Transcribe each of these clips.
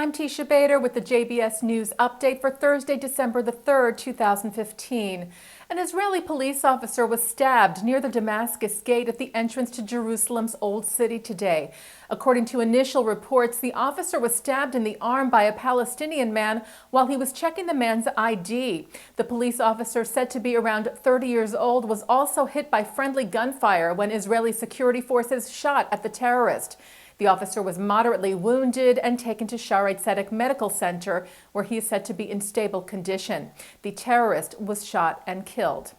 I'm Teisha Bader with the JBS News Update for Thursday, December the 3rd, 2015. An Israeli police officer was stabbed near the Damascus Gate at the entrance to Jerusalem's Old City today. According to initial reports, the officer was stabbed in the arm by a Palestinian man while he was checking the man's ID. The police officer, said to be around 30 years old, was also hit by friendly gunfire when Israeli security forces shot at the terrorist. The officer was moderately wounded and taken to Shaarei Tzedek Medical Center, where he is said to be in stable condition. The terrorist was shot and killed.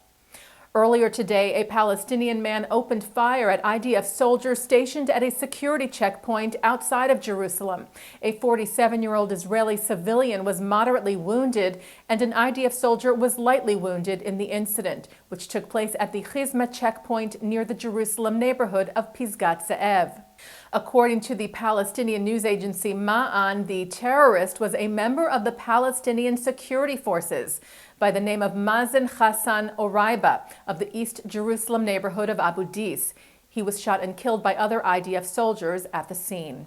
Earlier today, a Palestinian man opened fire at IDF soldiers stationed at a security checkpoint outside of Jerusalem. A 47-year-old Israeli civilian was moderately wounded, and an IDF soldier was lightly wounded in the incident, which took place at the Chizma checkpoint near the Jerusalem neighborhood of Pisgat Ze'ev. According to the Palestinian news agency Ma'an, the terrorist was a member of the Palestinian security forces by the name of Mazen Hassan Oraiba of the East Jerusalem neighborhood of Abu Dis. He was shot and killed by other IDF soldiers at the scene.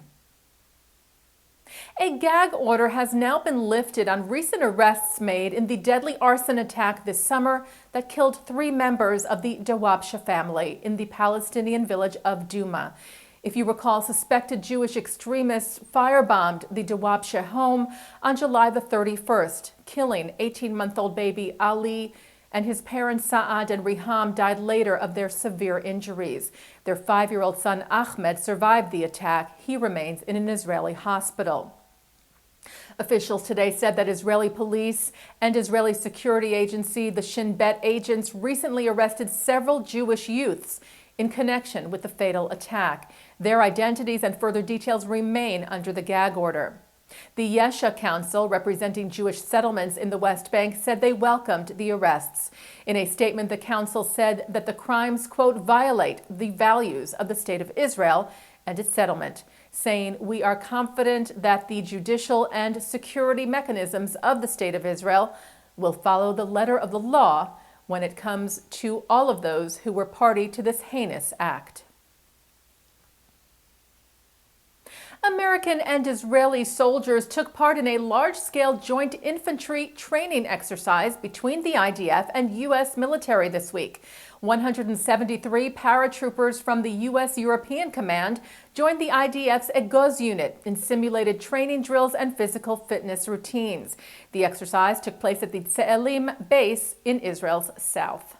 A gag order has now been lifted on recent arrests made in the deadly arson attack this summer that killed 3 members of the Dawabsha family in the Palestinian village of Duma. If you recall, suspected Jewish extremists firebombed the Dawabsha home on July the 31st, killing 18-month-old baby Ali, and his parents Saad and Riham died later of their severe injuries. Their 5-year-old son Ahmed survived the attack. He remains in an Israeli hospital. Officials today said that Israeli police and Israeli security agency, the Shin Bet agents, recently arrested several Jewish youths in connection with the fatal attack. Their identities and further details remain under the gag order. The Yesha Council, representing Jewish settlements in the West Bank, said they welcomed the arrests. In a statement, the council said that the crimes, quote, violate the values of the State of Israel and its settlement, saying, "We are confident that the judicial and security mechanisms of the State of Israel will follow the letter of the law when it comes to all of those who were party to this heinous act." American and Israeli soldiers took part in a large-scale joint infantry training exercise between the IDF and U.S. military this week. 173 paratroopers from the U.S. European Command joined the IDF's Egoz unit in simulated training drills and physical fitness routines. The exercise took place at the Tse'elim base in Israel's south.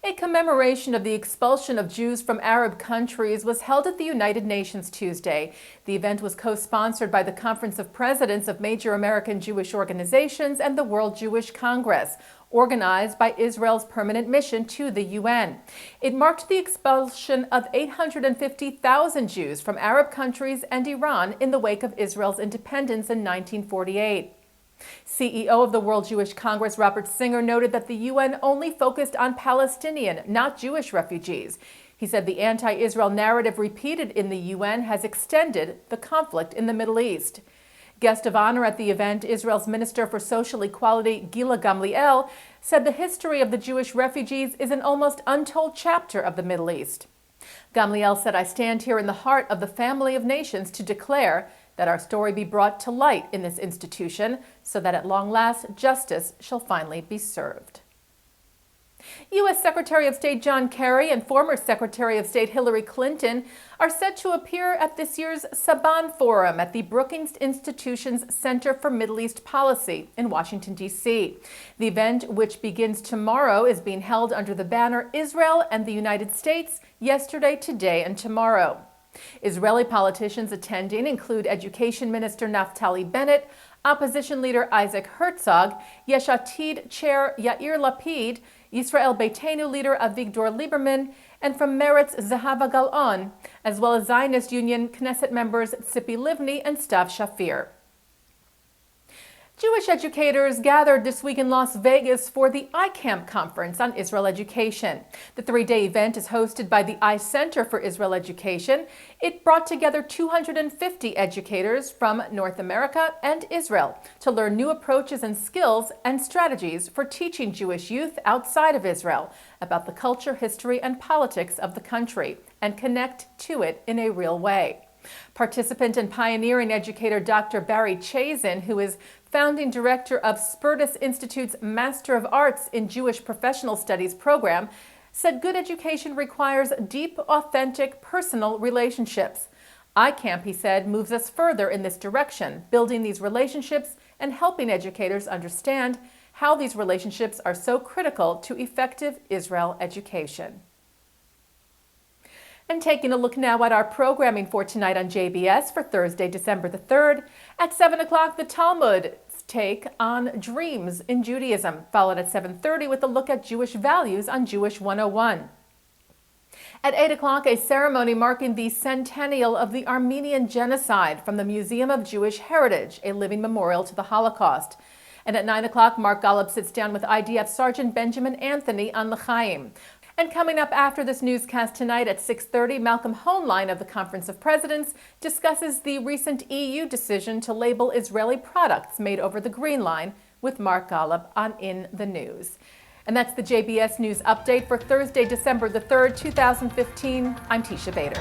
A commemoration of the expulsion of Jews from Arab countries was held at the United Nations Tuesday. The event was co-sponsored by the Conference of Presidents of major American Jewish organizations and the World Jewish Congress, organized by Israel's permanent mission to the UN. It marked the expulsion of 850,000 Jews from Arab countries and Iran in the wake of Israel's independence in 1948. CEO of the World Jewish Congress, Robert Singer, noted that the UN only focused on Palestinian, not Jewish refugees. He said the anti-Israel narrative repeated in the UN has extended the conflict in the Middle East. Guest of honor at the event, Israel's Minister for Social Equality, Gila Gamliel, said the history of the Jewish refugees is an almost untold chapter of the Middle East. Gamliel said, "I stand here in the heart of the family of nations to declare that our story be brought to light in this institution so that at long last justice shall finally be served." U.S. Secretary of State John Kerry and former Secretary of State Hillary Clinton are set to appear at this year's Saban Forum at the Brookings Institution's Center for Middle East Policy in Washington, D.C. The event, which begins tomorrow, is being held under the banner Israel and the United States, yesterday, today, and tomorrow. Israeli politicians attending include Education Minister Naftali Bennett, Opposition Leader Isaac Herzog, Yesh Atid Chair Yair Lapid, Yisrael Beitenu Leader Avigdor Lieberman, and from Meretz Zahava Gal'on, as well as Zionist Union Knesset members Tzipi Livni and Stav Shafir. Jewish educators gathered this week in Las Vegas for the iCamp Conference on Israel Education. The 3-day event is hosted by the Center for Israel Education. It brought together 250 educators from North America and Israel to learn new approaches and skills and strategies for teaching Jewish youth outside of Israel about the culture, history, and politics of the country and connect to it in a real way. Participant and pioneering educator Dr. Barry Chazen, who is founding director of Spertus Institute's Master of Arts in Jewish Professional Studies program, said good education requires deep, authentic, personal relationships. iCamp, he said, moves us further in this direction, building these relationships and helping educators understand how these relationships are so critical to effective Israel education. And taking a look now at our programming for tonight on JBS for Thursday, December the 3rd. At 7 o'clock, the Talmud's take on dreams in Judaism, followed at 7:30 with a look at Jewish values on Jewish 101. At 8 o'clock, a ceremony marking the centennial of the Armenian genocide from the Museum of Jewish Heritage, a living memorial to the Holocaust. And at 9 o'clock, Mark Golub sits down with IDF Sergeant Benjamin Anthony on L'chaim. And coming up after this newscast tonight at 6:30, Malcolm Hoenlein of the Conference of Presidents discusses the recent EU decision to label Israeli products made over the Green Line with Mark Golub on In the News. And that's the JBS News Update for Thursday, December the 3rd, 2015. I'm Teisha Bader.